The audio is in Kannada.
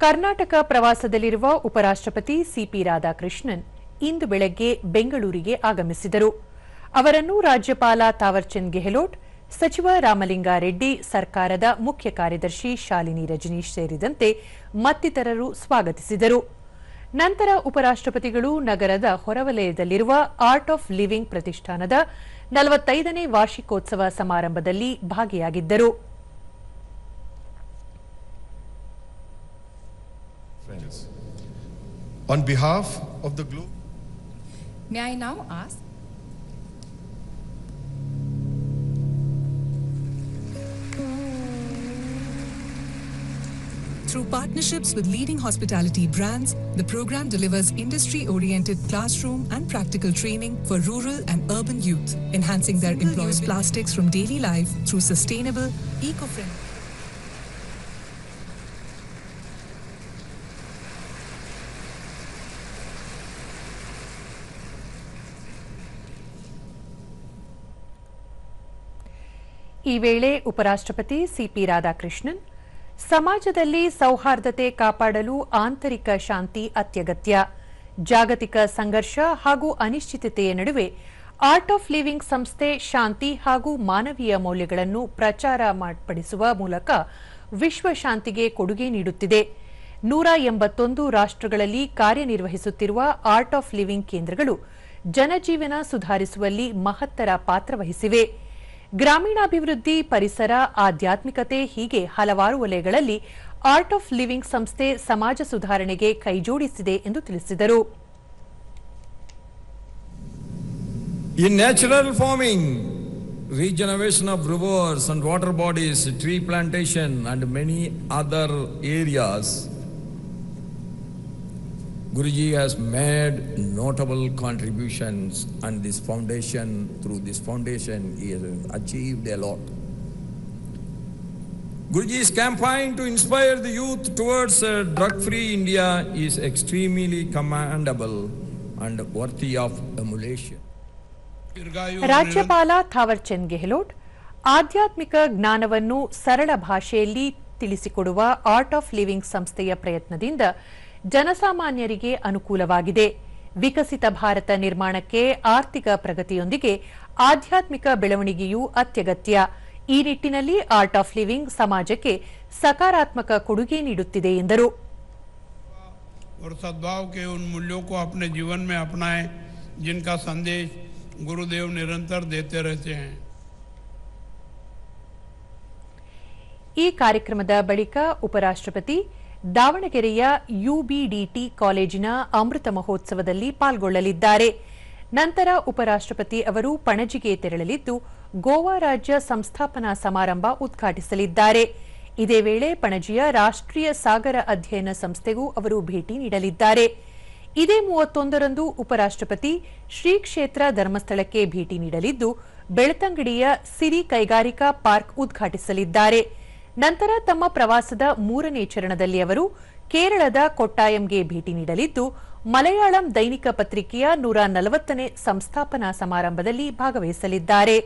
ಕರ್ನಾಟಕ ಪ್ರವಾಸದಲ್ಲಿರುವ ಉಪರಾಷ್ಟ್ರಪತಿ ಸಿಪಿ ರಾಧಾಕೃಷ್ಣನ್ ಇಂದು ಬೆಳಗ್ಗೆ ಬೆಂಗಳೂರಿಗೆ ಆಗಮಿಸಿದರು. ಅವರನ್ನು ರಾಜ್ಯಪಾಲ ತಾವರ್ಚಂದ್ ಗೆಹ್ಲೋಟ್, ಸಚಿವ ರಾಮಲಿಂಗಾರೆಡ್ಡಿ, ಸರ್ಕಾರದ ಮುಖ್ಯ ಕಾರ್ಯದರ್ಶಿ ಶಾಲಿನಿ ರಜನೀಶ್ ಸೇರಿದಂತೆ ಮತ್ತಿತರರು ಸ್ವಾಗತಿಸಿದರು. ನಂತರ ಉಪರಾಷ್ಟ್ರಪತಿಗಳು ನಗರದ ಹೊರವಲಯದಲ್ಲಿರುವ ಆರ್ಟ್ ಆಫ್ ಲಿವಿಂಗ್ ಪ್ರತಿಷ್ಠಾನದ 45ನೇ ವಾರ್ಷಿಕೋತ್ಸವ ಸಮಾರಂಭದಲ್ಲಿ ಭಾಗಿಯಾಗಿದ್ದರು. On behalf of the globe, may I now ask through partnerships with leading hospitality brands, the program delivers industry-oriented classroom and practical training for rural and urban youth, enhancing their employees' plastics from daily life through sustainable, eco-friendly. ಈ ವೇಳೆ ಉಪರಾಷ್ಟ್ರಪತಿ ಸಿಪಿ ರಾಧಾಕೃಷ್ಣನ್ ಸಮಾಜದಲ್ಲಿ ಸೌಹಾರ್ದತೆ ಕಾಪಾಡಲು ಆಂತರಿಕ ಶಾಂತಿ ಅತ್ಯಗತ್ಯ, ಜಾಗತಿಕ ಸಂಘರ್ಷ ಹಾಗೂ ಅನಿಶ್ಚಿತತೆಯ ನಡುವೆ ಆರ್ಟ್ ಆಫ್ ಲಿವಿಂಗ್ ಸಂಸ್ಥೆ ಶಾಂತಿ ಹಾಗೂ ಮಾನವೀಯ ಮೌಲ್ಯಗಳನ್ನು ಪ್ರಚಾರಪಡಿಸುವ ಮೂಲಕ ವಿಶ್ವ ಶಾಂತಿಗೆ ಕೊಡುಗೆ ನೀಡುತ್ತಿದೆ. 181 ರಾಷ್ಟ್ರಗಳಲ್ಲಿ ಕಾರ್ಯನಿರ್ವಹಿಸುತ್ತಿರುವ ಆರ್ಟ್ ಆಫ್ ಲಿವಿಂಗ್ ಕೇಂದ್ರಗಳು ಜನಜೀವನ ಸುಧಾರಿಸುವಲ್ಲಿ ಮಹತ್ತರ ಪಾತ್ರ ವಹಿಸಿವೆ. ಗ್ರಾಮೀಣಾಭಿವೃದ್ಧಿ, ಪರಿಸರ, ಆಧ್ಯಾತ್ಮಿಕತೆ ಹೀಗೆ ಹಲವಾರು ವಲಯಗಳಲ್ಲಿ ಆರ್ಟ್ ಆಫ್ ಲಿವಿಂಗ್ ಸಂಸ್ಥೆ ಸಮಾಜ ಸುಧಾರಣೆಗೆ ಕೈಜೋಡಿಸಿದೆ ಎಂದು ತಿಳಿಸಿದರು. In natural farming, regeneration of rivers and water bodies, tree plantation and many other areas, Guruji has made notable contributions, and through this foundation, he has achieved a lot. Guruji's campaign to inspire the youth towards a drug-free India is extremely commendable and worthy of emulation. ರಾಜ್ಯಪಾಲ ಥಾವರ್ಚಂದ್ ಗೆಹ್ಲೋಟ್ ಆಧ್ಯಾತ್ಮಿಕ ಜ್ಞಾನವನ್ನು ಸರಳ ಭಾಷೆಯಲ್ಲಿ ತಿಳಿಸಿಕೊಡುವ ಆರ್ಟ್ ಆಫ್ ಲಿವಿಂಗ್ ಸಂಸ್ಥೆಯ ಪ್ರಯತ್ನದಿಂದ ಜನಸಾಮಾನ್ಯರಿಗೆ ಅನುಕೂಲವಾಗಿದೆ. ವಿಕಸಿತ ಭಾರತ ನಿರ್ಮಾಣಕ್ಕೆ ಆರ್ಥಿಕ ಪ್ರಗತಿಯೊಂದಿಗೆ ಆಧ್ಯಾತ್ಮಿಕ ಬೆಳವಣಿಗೆಯೂ ಅತ್ಯಗತ್ಯ. ಈ ನಿಟ್ಟಿನಲ್ಲಿ ಆರ್ಟ್ ಆಫ್ ಲಿವಿಂಗ್ ಸಮಾಜಕ್ಕೆ ಸಕಾರಾತ್ಮಕ ಕೊಡುಗೆ ನೀಡುತ್ತಿದೆ ಎಂದರು. और सद्भाव के उन मूल्यों को अपने जीवन में अपनाएं जिनका संदेश गुरुदेव निरंतर देते रहते हैं. ಈ ಕಾರ್ಯಕ್ರಮದ ಬಳಿಕ ಉಪರಾಷ್ಟ್ರಪತಿ ದಾವಣಗೆರೆಯ ಯುಬಿಡಿಟಿ ಕಾಲೇಜಿನ ಅಮೃತ ಮಹೋತ್ಸವದಲ್ಲಿ ಪಾಲ್ಗೊಳ್ಳಲಿದ್ದಾರೆ. ನಂತರ ಉಪರಾಷ್ಟ್ರಪತಿ ಅವರು ಪಣಜಿಗೆ ತೆರಳಲಿದ್ದು ಗೋವಾ ರಾಜ್ಯ ಸಂಸ್ಥಾಪನಾ ಸಮಾರಂಭ ಉದ್ಘಾಟಿಸಲಿದ್ದಾರೆ. ಇದೇ ವೇಳೆ ಪಣಜಿಯ ರಾಷ್ಟ್ರೀಯ ಸಾಗರ ಅಧ್ಯಯನ ಸಂಸ್ಥೆಗೂ ಅವರು ಭೇಟಿ ನೀಡಲಿದ್ದಾರೆ. ಇದೇ 31ರಂದು ಉಪರಾಷ್ಟ್ರಪತಿ ಶ್ರೀ ಕ್ಷೇತ್ರ ಧರ್ಮಸ್ಥಳಕ್ಕೆ ಭೇಟಿ ನೀಡಲಿದ್ದು ಬೆಳ್ತಂಗಡಿಯ ಸಿರಿ ಕೈಗಾರಿಕಾ ಪಾರ್ಕ್ ಉದ್ಘಾಟಿಸಲಿದ್ದಾರೆ. ನಂತರ ತಮ್ಮ ಪ್ರವಾಸದ 3ನೇ ಚರಣದಲ್ಲಿ ಅವರು ಕೇರಳದ ಕೊಟ್ಟಾಯಂಗೆ ಭೇಟಿ ನೀಡಲಿದ್ದು ಮಲಯಾಳಂ ದೈನಿಕ ಪತ್ರಿಕೆಯ 140ನೇ ಸಂಸ್ಥಾಪನಾ ಸಮಾರಂಭದಲ್ಲಿ ಭಾಗವಹಿಸಲಿದ್ದಾರೆ.